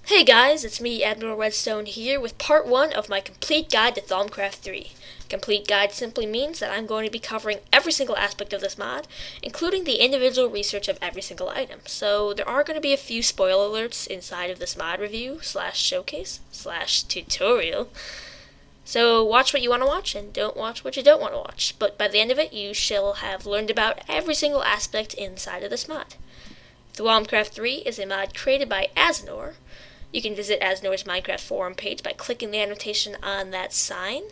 Hey guys, it's me, AdmiralRedstone, here with part 1 of my complete guide to Thaumcraft 3. Complete guide simply means that I'm going to be covering every single aspect of this mod, including the individual research of every single item. So there are going to be a few spoiler alerts inside of this mod review, /showcase, /tutorial. So watch what you want to watch and don't watch what you don't want to watch. But by the end of it, you shall have learned about every single aspect inside of this mod. Thaumcraft 3 is a mod created by Admiral. You can visit Admiral's Minecraft forum page by clicking the annotation on that sign.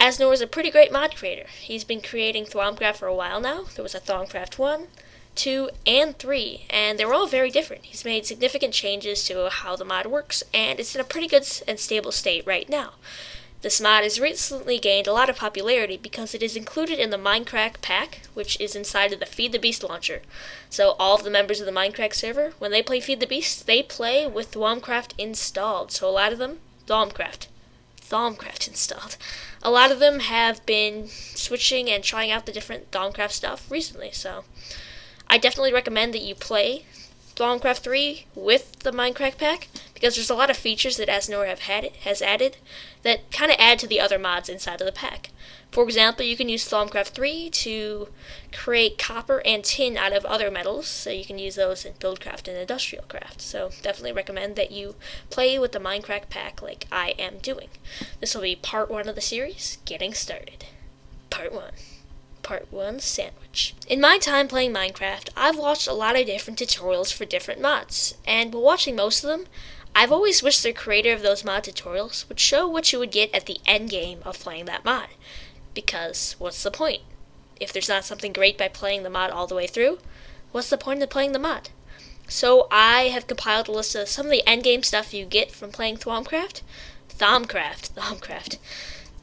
Admiral is a pretty great mod creator. He's been creating Thaumcraft for a while now. There was a Thaumcraft 1, 2, and 3, and they were all very different. He's made significant changes to how the mod works, and it's in a pretty good and stable state right now. This mod has recently gained a lot of popularity because it is included in the Minecraft pack, which is inside of the Feed the Beast launcher. So all of the members of the Minecraft server, when they play Feed the Beast, they play with Thaumcraft installed. So a lot of them, Thaumcraft installed. A lot of them have been switching and trying out the different Thaumcraft stuff recently. So I definitely recommend that you play Thaumcraft 3 with the Minecraft pack, because there's a lot of features that Admiral has added that kind of add to the other mods inside of the pack. For example, you can use Thaumcraft 3 to create copper and tin out of other metals, so you can use those in Buildcraft and Industrial Craft. So definitely recommend that you play with the Minecraft pack like I am doing. This will be part 1 of the series, getting started. Part 1 sandwich. In my time playing Minecraft, I've watched a lot of different tutorials for different mods, and while watching most of them, I've always wished the creator of those mod tutorials would show what you would get at the end game of playing that mod. Because what's the point? If there's not something great by playing the mod all the way through, what's the point of playing the mod? So I have compiled a list of some of the end game stuff you get from playing Thaumcraft,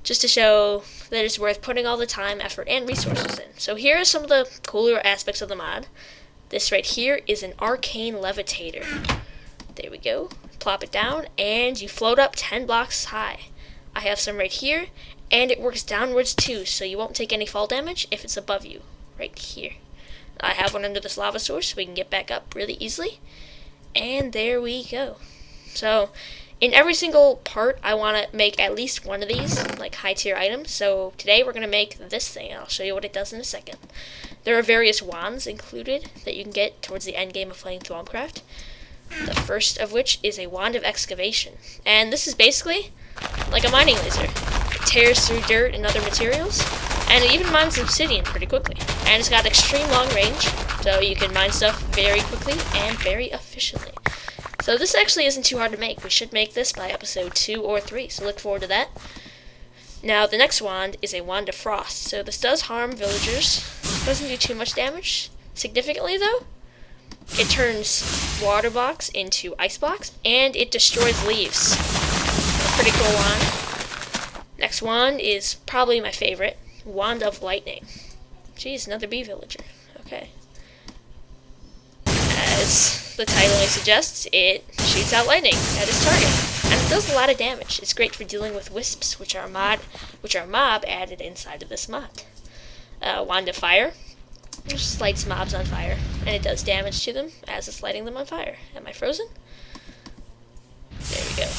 just to show that it's worth putting all the time, effort, and resources in. So here are some of the cooler aspects of the mod. This right here is an arcane levitator. There we go. Plop it down, and you float up 10 blocks high. I have some right here, and it works downwards too, so you won't take any fall damage if it's above you, right here. I have one under this lava source, so we can get back up really easily. And there we go. So in every single part, I want to make at least one of these, like high tier items. So today we're going to make this thing. I'll show you what it does in a second. There are various wands included that you can get towards the end game of playing Thaumcraft. The first of which is a wand of excavation. And this is basically like a mining laser. It tears through dirt and other materials, and it even mines obsidian pretty quickly. And it's got extreme long range, so you can mine stuff very quickly and very efficiently. So this actually isn't too hard to make. We should make this by episode 2 or 3, so look forward to that. Now, the next wand is a wand of frost. So this does harm villagers. It doesn't do too much damage. Significantly, though, it turns water blocks into ice blocks, and it destroys leaves. A pretty cool wand. Next wand is probably my favorite, Wand of Lightning. Geez, another bee villager. Okay. As the title may suggest, it shoots out lightning at its target, and it does a lot of damage. It's great for dealing with wisps, which are mob added inside of this mod. Wand of Fire. It just lights mobs on fire, and it does damage to them as it's lighting them on fire. Am I frozen? There we go.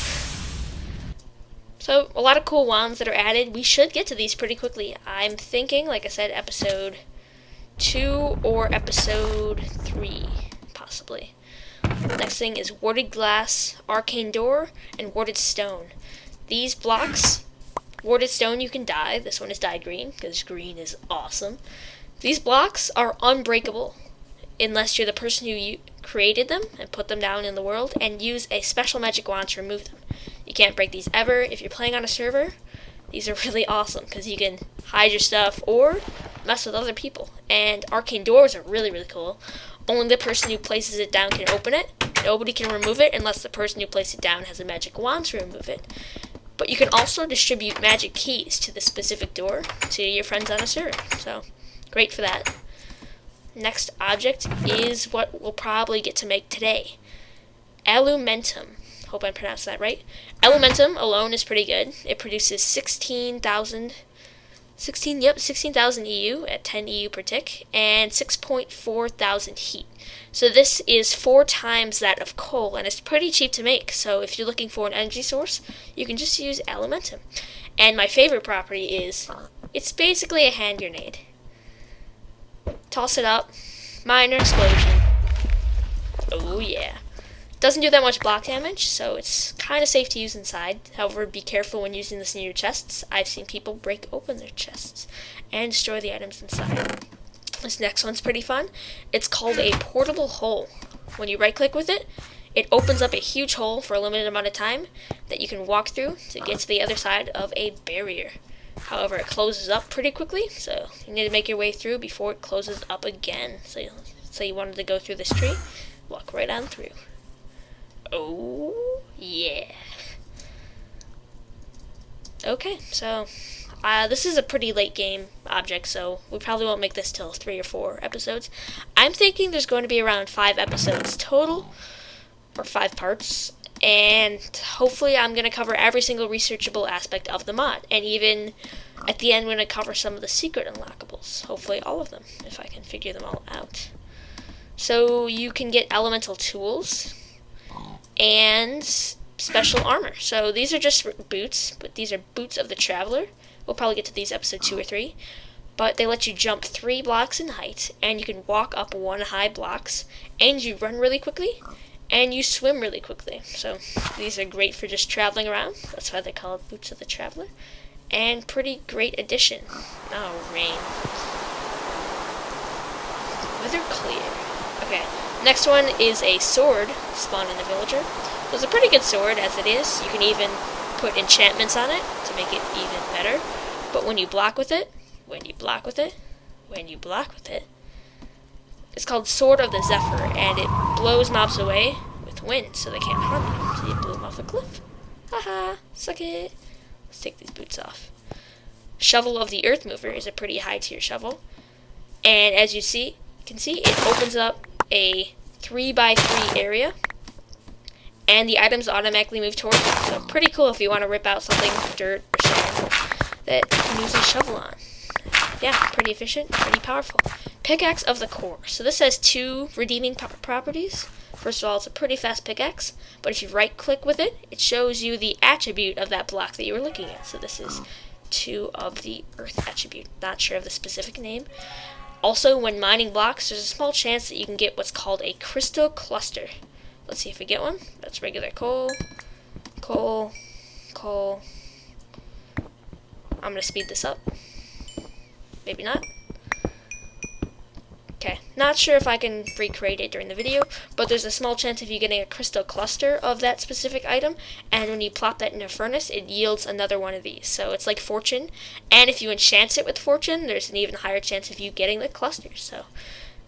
So, a lot of cool wands that are added. We should get to these pretty quickly. I'm thinking, like I said, episode 2 or episode 3, possibly. Next thing is Warded Glass, Arcane Door, and Warded Stone. These blocks, Warded Stone you can dye. This one is dyed green, because green is awesome. These blocks are unbreakable unless you're the person who created them and put them down in the world and use a special magic wand to remove them. You can't break these ever. If you're playing on a server, these are really awesome because you can hide your stuff or mess with other people. And arcane doors are really, really cool. Only the person who places it down can open it. Nobody can remove it unless the person who placed it down has a magic wand to remove it. But you can also distribute magic keys to the specific door to your friends on a server. So great for that. Next object is what we'll probably get to make today. Alumentum. Hope I pronounced that right. Alumentum alone is pretty good. It produces 16,000 16,000 EU at 10 EU per tick, and 6.4 thousand heat. So this is 4 times that of coal, and it's pretty cheap to make. So if you're looking for an energy source, you can just use alumentum. And my favorite property is, it's basically a hand grenade. Toss it up, minor explosion. Oh yeah. Doesn't do that much block damage, so it's kind of safe to use inside. However, be careful when using this in your chests. I've seen people break open their chests and destroy the items inside. This next one's pretty fun. It's called a portable hole. When you right click with it, it opens up a huge hole for a limited amount of time that you can walk through to get to the other side of a barrier. However, it closes up pretty quickly, so you need to make your way through before it closes up again. So you wanted to go through this tree, walk right on through. Oh, yeah. Okay, so this is a pretty late game object, so we probably won't make this till 3 or 4 episodes. I'm thinking there's going to be around 5 episodes total, or 5 parts, and hopefully I'm going to cover every single researchable aspect of the mod, and even at the end I'm going to cover some of the secret unlockables, hopefully all of them, if I can figure them all out. So you can get elemental tools and special armor. So these are just boots, but these are boots of the Traveler. We'll probably get to these episode 2 or 3. But they let you jump 3 blocks in height, and you can walk up 1 high blocks, and you run really quickly, and you swim really quickly. So these are great for just traveling around. That's why they call it boots of the Traveler. And pretty great addition. Oh, rain. Weather clear. Okay. Next one is a sword spawned in a villager. It's a pretty good sword as it is. You can even put enchantments on it to make it even better. But when you block with it, it's called Sword of the Zephyr, and it blows mobs away with wind so they can't harm you. So you blew them off a cliff. Haha, suck it. Let's take these boots off. Shovel of the Earth Mover is a pretty high tier shovel. And as you can see, it opens up a 3x3 area, and the items automatically move towards it. So pretty cool if you want to rip out something, dirt or sand, that you can use a shovel on. Yeah, pretty efficient, pretty powerful. Pickaxe of the Core. So this has 2 redeeming properties. First of all, it's a pretty fast pickaxe, but if you right click with it, it shows you the attribute of that block that you were looking at. So this is 2 of the Earth attribute. Not sure of the specific name. Also, when mining blocks, there's a small chance that you can get what's called a crystal cluster. Let's see if we get one. That's regular coal. I'm going to speed this up. Maybe not. Okay, not sure if I can recreate it during the video, but there's a small chance of you getting a crystal cluster of that specific item, and when you plop that in a furnace, it yields another one of these. So it's like fortune, and if you enchant it with fortune, there's an even higher chance of you getting the clusters. So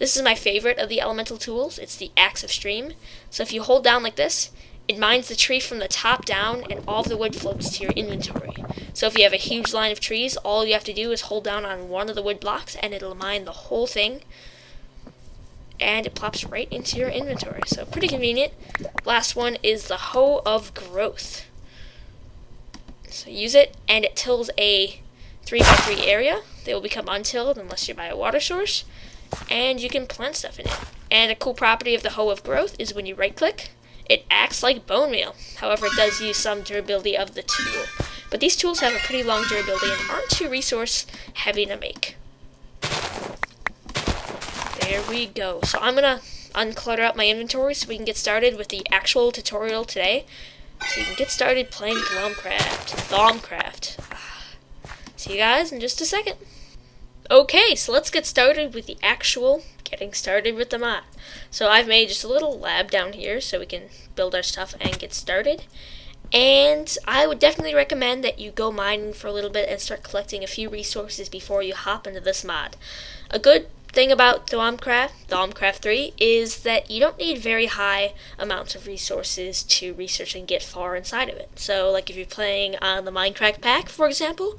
this is my favorite of the elemental tools. It's the Axe of Stream. So if you hold down like this, it mines the tree from the top down, and all of the wood floats to your inventory. So if you have a huge line of trees, all you have to do is hold down on one of the wood blocks, and it'll mine the whole thing, and it plops right into your inventory. So pretty convenient. Last one is the Hoe of Growth. So use it, and it tills a 3x3 area. They will become untilled unless you're by a water source, and you can plant stuff in it. And a cool property of the Hoe of Growth is when you right click, it acts like bone meal. However, it does use some durability of the tool. But these tools have a pretty long durability and aren't too resource heavy to make. There we go. So I'm going to unclutter up my inventory so we can get started with the actual tutorial today. So you can get started playing Thaumcraft. See you guys in just a second. Okay, so let's get started with the actual getting started with the mod. So I've made just a little lab down here so we can build our stuff and get started. And I would definitely recommend that you go mining for a little bit and start collecting a few resources before you hop into this mod. A good thing about Thaumcraft 3, is that you don't need very high amounts of resources to research and get far inside of it. So like if you're playing on the Minecraft pack, for example,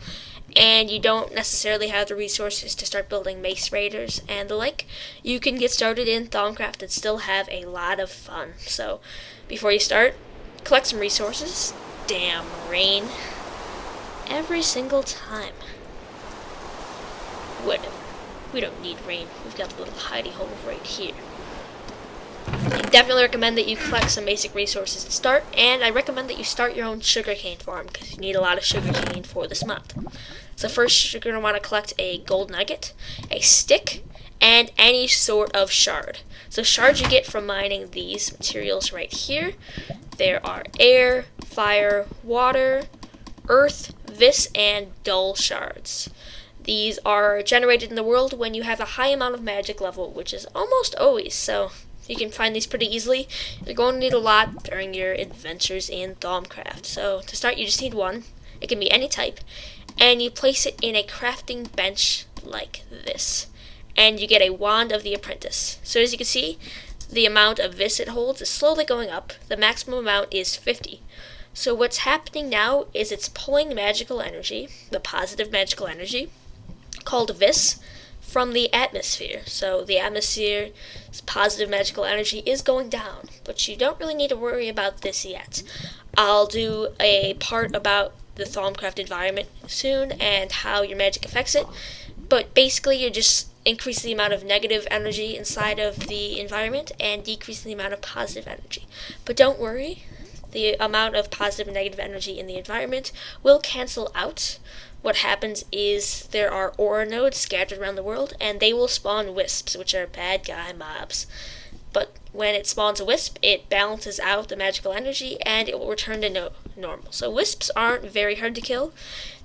and you don't necessarily have the resources to start building mace raiders and the like, you can get started in Thaumcraft and still have a lot of fun. So before you start, collect some resources. Damn rain. Every single time. Whatever. We don't need rain. We've got a little hidey hole right here. I definitely recommend that you collect some basic resources to start, and I recommend that you start your own sugarcane farm because you need a lot of sugarcane for this mod. So first, you're going to want to collect a gold nugget, a stick, and any sort of shard. So shards you get from mining these materials right here. There are air, fire, water, earth, vis, and dull shards. These are generated in the world when you have a high amount of magic level, which is almost always, so you can find these pretty easily. You're going to need a lot during your adventures in Thaumcraft. So to start, you just need one. It can be any type, and you place it in a crafting bench like this, and you get a wand of the apprentice. So as you can see, the amount of vis it holds is slowly going up. The maximum amount is 50. So what's happening now is it's pulling magical energy, the positive magical energy, called vis, from the atmosphere. So the atmosphere's positive magical energy is going down, but you don't really need to worry about this yet. I'll do a part about the Thaumcraft environment soon and how your magic affects it, but basically you just increase the amount of negative energy inside of the environment and decrease the amount of positive energy. But don't worry, the amount of positive and negative energy in the environment will cancel out. What happens is there are aura nodes scattered around the world, and they will spawn wisps, which are bad guy mobs. But when it spawns a wisp, it balances out the magical energy, and it will return to normal. So wisps aren't very hard to kill.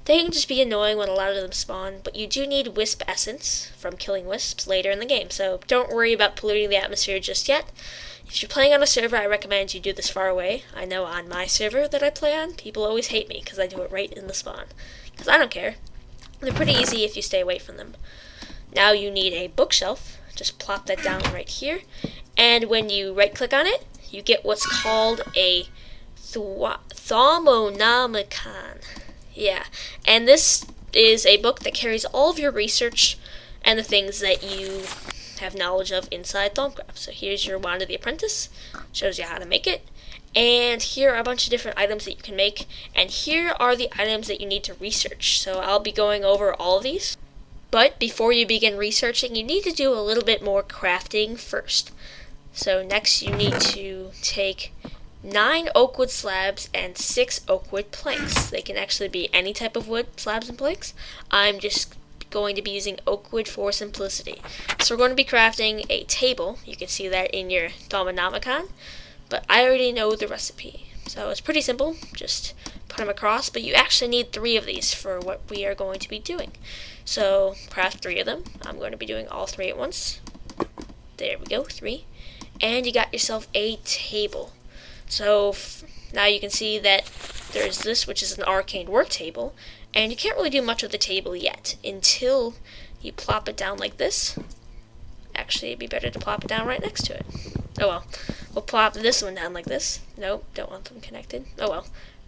They can just be annoying when a lot of them spawn, but you do need wisp essence from killing wisps later in the game, so don't worry about polluting the atmosphere just yet. If you're playing on a server, I recommend you do this far away. I know on my server that I play on, people always hate me because I do it right in the spawn. Because I don't care. They're pretty easy if you stay away from them. Now you need a bookshelf. Just plop that down right here. And when you right click on it, you get what's called a Thaumcraft. Yeah, and this is a book that carries all of your research and the things that you have knowledge of inside Thaumcraft. So here's your Wand of the Apprentice, shows you how to make it, and here are a bunch of different items that you can make, and here are the items that you need to research. So I'll be going over all of these, but before you begin researching, you need to do a little bit more crafting first. So next you need to take 9 oak wood slabs and 6 oak wood planks. They can actually be any type of wood, slabs and planks. I'm just going to be using oak wood for simplicity. So we're going to be crafting a table. You can see that in your Thaumcraft, but I already know the recipe. So it's pretty simple, just put them across, but you actually need 3 of these for what we are going to be doing. So craft 3 of them. I'm going to be doing all 3 at once. There we go, 3. And you got yourself a table. So now you can see that there's this, which is an arcane work table, and you can't really do much with the table yet until you plop it down like this. Actually, it'd be better to plop it down right next to it. Oh well. We'll plop this one down like this. Nope, don't want them connected. Oh well.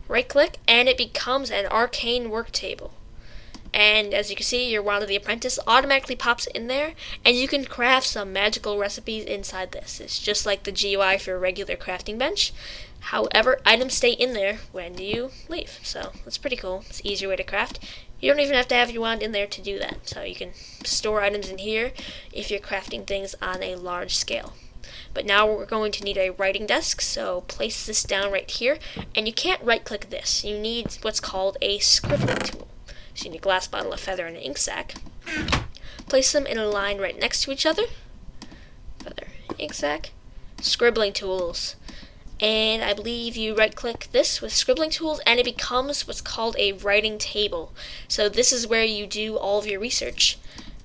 Right click, and it becomes an arcane work table. And as you can see, your Wand of the Apprentice automatically pops in there, and you can craft some magical recipes inside this. It's just like the GUI for a regular crafting bench. However, items stay in there when you leave, so that's pretty cool. It's an easier way to craft. You don't even have to have your wand in there to do that, so you can store items in here if you're crafting things on a large scale. But now we're going to need a writing desk, so place this down right here, and you can't right-click this. You need what's called a scribbling tool. So you need a glass bottle, a feather, and an ink sac. Place them in a line right next to each other. Feather, ink sac, scribbling tools. And I believe you right-click this with scribbling tools, and it becomes what's called a writing table. So this is where you do all of your research.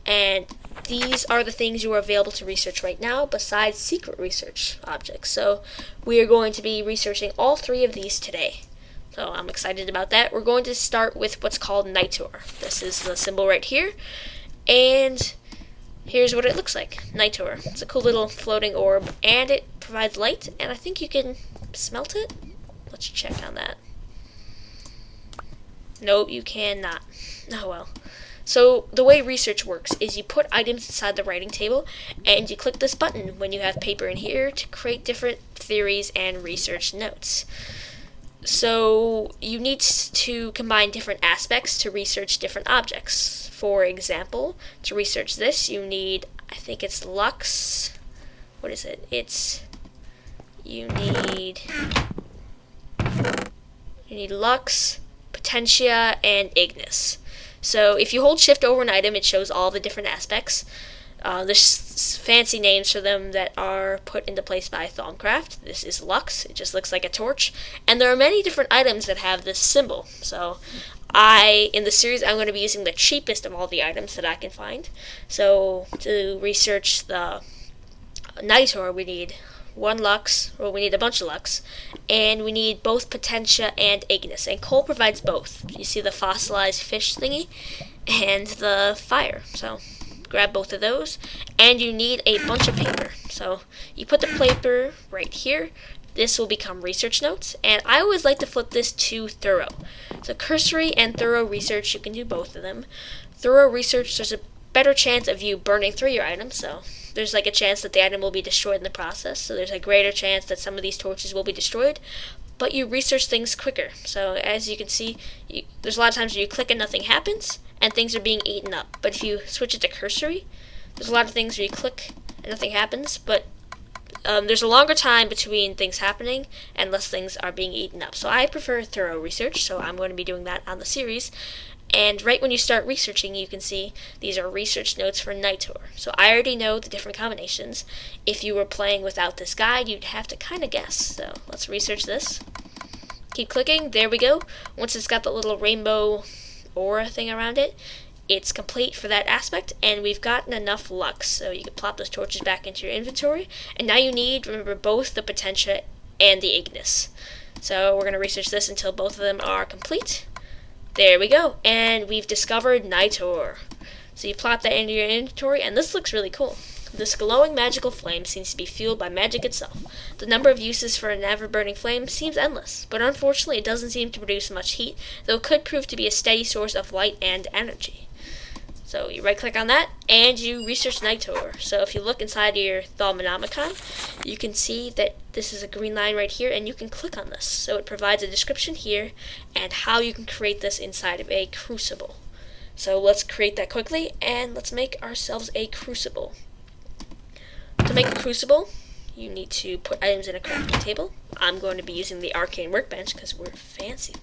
And these are the things you are available to research right now, besides secret research objects. So we are going to be researching all 3 of these today. So I'm excited about that. We're going to start with what's called nitor. This is the symbol right here. And here's what it looks like. Nitor. It's a cool little floating orb, and it provides light, and I think you can smelt it. Let's check on that. Nope, you cannot. Oh well. So the way research works is you put items inside the writing table, and you click this button when you have paper in here to create different theories and research notes. So you need to combine different aspects to research different objects. For example, to research this, you need, I think it's lux. What is it? You need lux, potentia, and ignis. So if you hold shift over an item, it shows all the different aspects. There's fancy names for them that are put into place by Thaumcraft. This is lux. It just looks like a torch. And there are many different items that have this symbol. So in the series, I'm going to be using the cheapest of all the items that I can find. So to research the nitor, we need one lux, or we need a bunch of lux, and we need both potentia and ignis. And coal provides both. You see the fossilized fish thingy and the fire. So grab both of those, and you need a bunch of paper. So you put the paper right here. This will become research notes, and I always like to flip this to thorough. So cursory and thorough research, you can do both of them. Thorough research, there's a better chance of you burning through your items, so there's like a chance that the item will be destroyed in the process. So there's a greater chance that some of these torches will be destroyed, but you research things quicker. So as you can see, there's a lot of times where you click and nothing happens, and things are being eaten up. But if you switch it to cursory, there's a lot of things where you click and nothing happens, but there's a longer time between things happening and less things are being eaten up. So I prefer thorough research, so I'm going to be doing that on the series. And right when you start researching, you can see these are research notes for nitor. So I already know the different combinations. If you were playing without this guide, you'd have to kind of guess. So let's research this. Keep clicking. There we go. Once it's got the little rainbow aura thing around it, it's complete for that aspect, and we've gotten enough lux. So you can plop those torches back into your inventory. And now you need, remember, both the potentia and the ignis. So we're going to research this until both of them are complete. There we go, and we've discovered nitor. So you plop that into your inventory, and this looks really cool. This glowing magical flame seems to be fueled by magic itself. The number of uses for an ever-burning flame seems endless, but unfortunately it doesn't seem to produce much heat, though it could prove to be a steady source of light and energy. So you right-click on that, and you research nitor. So if you look inside your Thaumcraft, you can see that this is a green line right here, and you can click on this. So it provides a description here and how you can create this inside of a crucible. So let's create that quickly, and let's make ourselves a crucible. To make a crucible, you need to put items in a crafting table. I'm going to be using the arcane workbench because we're fancy.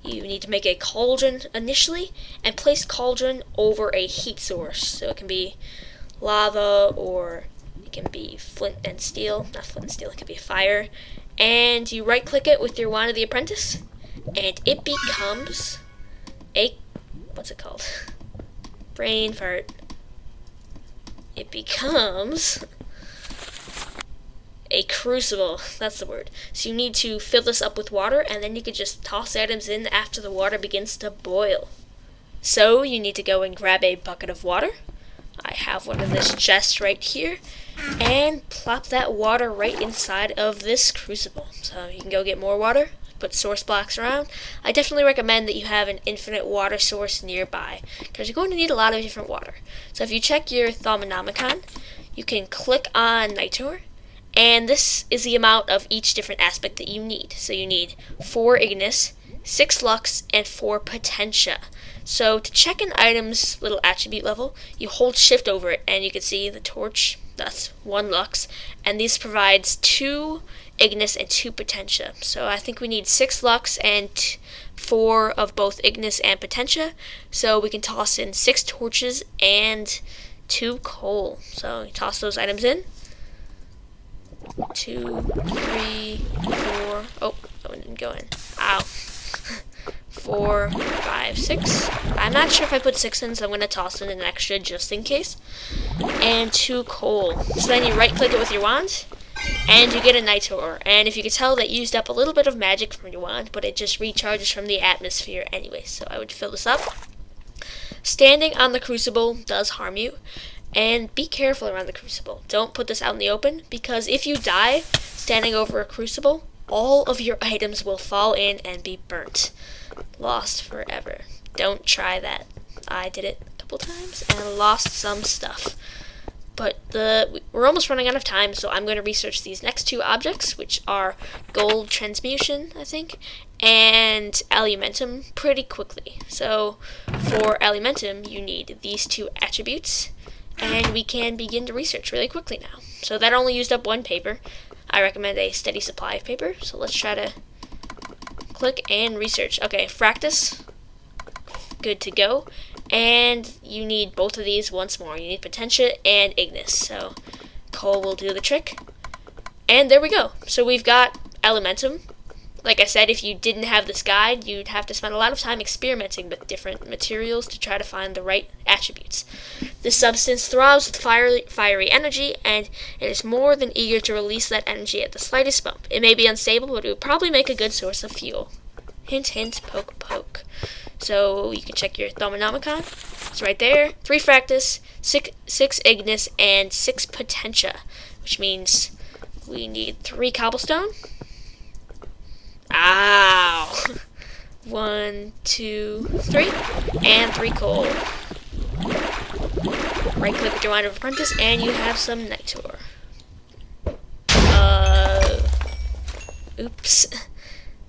You need to make a cauldron initially, and place cauldron over a heat source. So it can be lava, or it can be flint and steel. Not flint and steel, it can be fire. And you right click it with your wand of the apprentice, and it becomes a, what's it called? Brain fart. It becomes a crucible, that's the word. So you need to fill this up with water, and then you can just toss items in after the water begins to boil. So you need to go and grab a bucket of water. I have one in this chest right here, and plop that water right inside of this crucible. So you can go get more water, put source blocks around. I definitely recommend that you have an infinite water source nearby, because you're going to need a lot of different water. So if you check your Thaumcraft, you can click on nitor, and this is the amount of each different aspect that you need. So you need 4 ignis, 6 lux, and 4 potentia. So to check an item's little attribute level, you hold shift over it, and you can see the torch, that's 1 lux, and this provides 2 ignis and 2 potentia. So I think we need 6 lux and 4 of both ignis and potentia. So we can toss in 6 torches and 2 coal. So you toss those items in. 2, 3, 4. Oh, that one didn't go in. Ow. 4, 5, 6. I'm not sure if I put 6 in, so I'm going to toss in an extra just in case. And 2 coal. So then you right click it with your wand, and you get a nitor. And if you could tell, that used up a little bit of magic from your wand, but it just recharges from the atmosphere anyway. So I would fill this up. Standing on the crucible does harm you. And be careful around the crucible. Don't put this out in the open, because if you die standing over a crucible, all of your items will fall in and be burnt. Lost forever. Don't try that. I did it a couple times and lost some stuff. But we're almost running out of time, so I'm going to research these next two objects, which are gold transmutation, I think, and alumentum pretty quickly. So for alumentum, you need these two attributes, and we can begin to research really quickly now. So that only used up one paper. I recommend a steady supply of paper, so let's try to click and research. Okay, Fractus, good to go. And you need both of these once more. You need Potentia and Ignis. So coal will do the trick. And there we go. So we've got alumentum. Like I said, if you didn't have this guide, you'd have to spend a lot of time experimenting with different materials to try to find the right attributes. This substance throbs with fiery energy, and it is more than eager to release that energy at the slightest bump. It may be unstable, but it would probably make a good source of fuel. Hint, hint, poke, poke. So you can check your Thaumcraft. It's right there. 3 Fractus, 6 Ignis, and 6 Potentia, which means we need 3 cobblestone. Ow! 1, 2, 3, and 3 coal. Right click with your line of apprentice, and you have some nitor. Oops.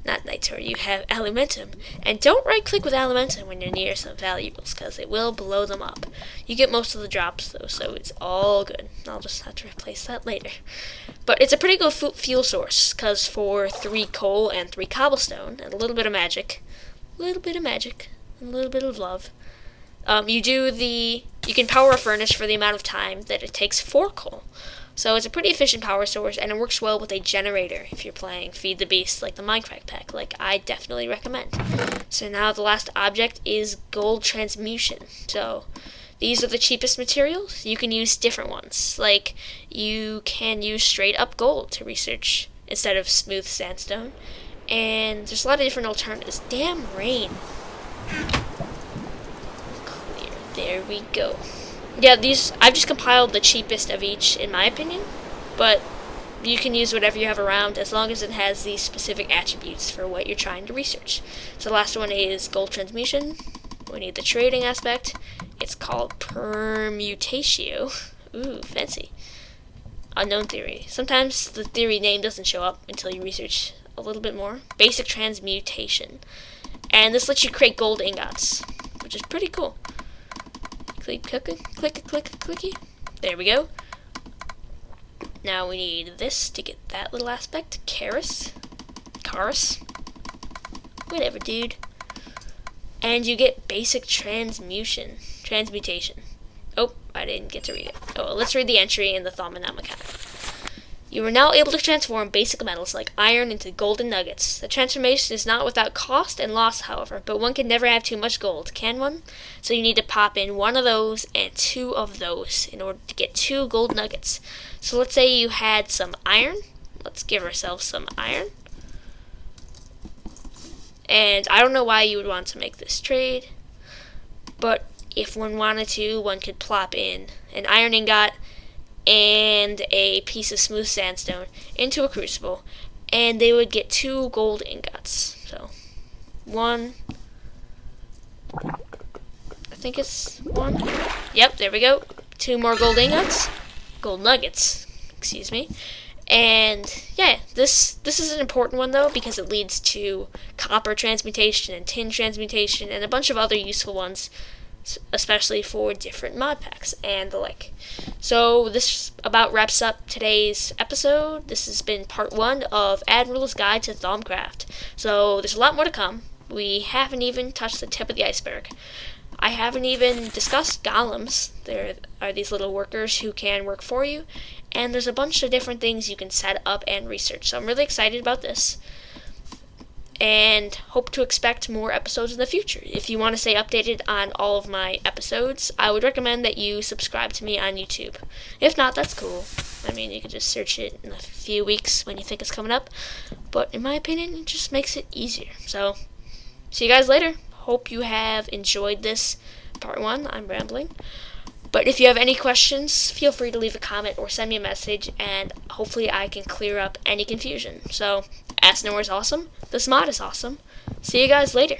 Not nitor, you have alumentum. And don't right click with alumentum when you're near some valuables, because it will blow them up. You get most of the drops though, so it's all good. I'll just have to replace that later. But it's a pretty good fuel source, because for 3 coal and 3 cobblestone, and a little bit of magic, and a little bit of love, you can power a furnace for the amount of time that it takes 4 coal. So it's a pretty efficient power source, and it works well with a generator if you're playing Feed the Beast like the Minecraft pack, like I definitely recommend. So now the last object is gold transmutation. So these are the cheapest materials. You can use different ones, like you can use straight up gold to research instead of smooth sandstone, and there's a lot of different alternatives. Damn rain. Clear. There we go. Yeah, I've just compiled the cheapest of each, in my opinion, but you can use whatever you have around as long as it has these specific attributes for what you're trying to research. So the last one is gold transmutation. We need the trading aspect. It's called permutatio. Ooh, fancy. Unknown theory. Sometimes the theory name doesn't show up until you research a little bit more. Basic transmutation. And this lets you create gold ingots, which is pretty cool. Click, clicky. There we go. Now we need this to get that little aspect. Charis. Whatever, dude. And you get basic transmutation. Oh, I didn't get to read it. Oh, well, let's read the entry in the Thaumcraft. You are now able to transform basic metals like iron into golden nuggets. The transformation is not without cost and loss, however, but one can never have too much gold, can one? So you need to pop in 1 of those and 2 of those in order to get 2 gold nuggets. So let's say you had some iron. Let's give ourselves some iron. And I don't know why you would want to make this trade, but if one wanted to, one could plop in an iron ingot and a piece of smooth sandstone into a crucible, and they would get 2 gold ingots. So 1, I think it's 1. Yep, there we go. 2 more gold nuggets, excuse me. And yeah, this is an important one though, because it leads to copper transmutation and tin transmutation and a bunch of other useful ones, especially for different mod packs and the like. So this about wraps up today's episode. This has been part 1 of Admiral's Guide to Thaumcraft. So there's a lot more to come. We haven't even touched the tip of the iceberg. I haven't even discussed golems. There are these little workers who can work for you, and there's a bunch of different things you can set up and research. So I'm really excited about this, and hope to expect more episodes in the future. If you want to stay updated on all of my episodes, I would recommend that you subscribe to me on YouTube. If not, that's cool. I mean, you can just search it in a few weeks when you think it's coming up, but in my opinion, it just makes it easier. So, see you guys later. Hope you have enjoyed this part 1. I'm rambling. But if you have any questions, feel free to leave a comment or send me a message, and hopefully I can clear up any confusion. So, Asnor is awesome. This mod is awesome. See you guys later.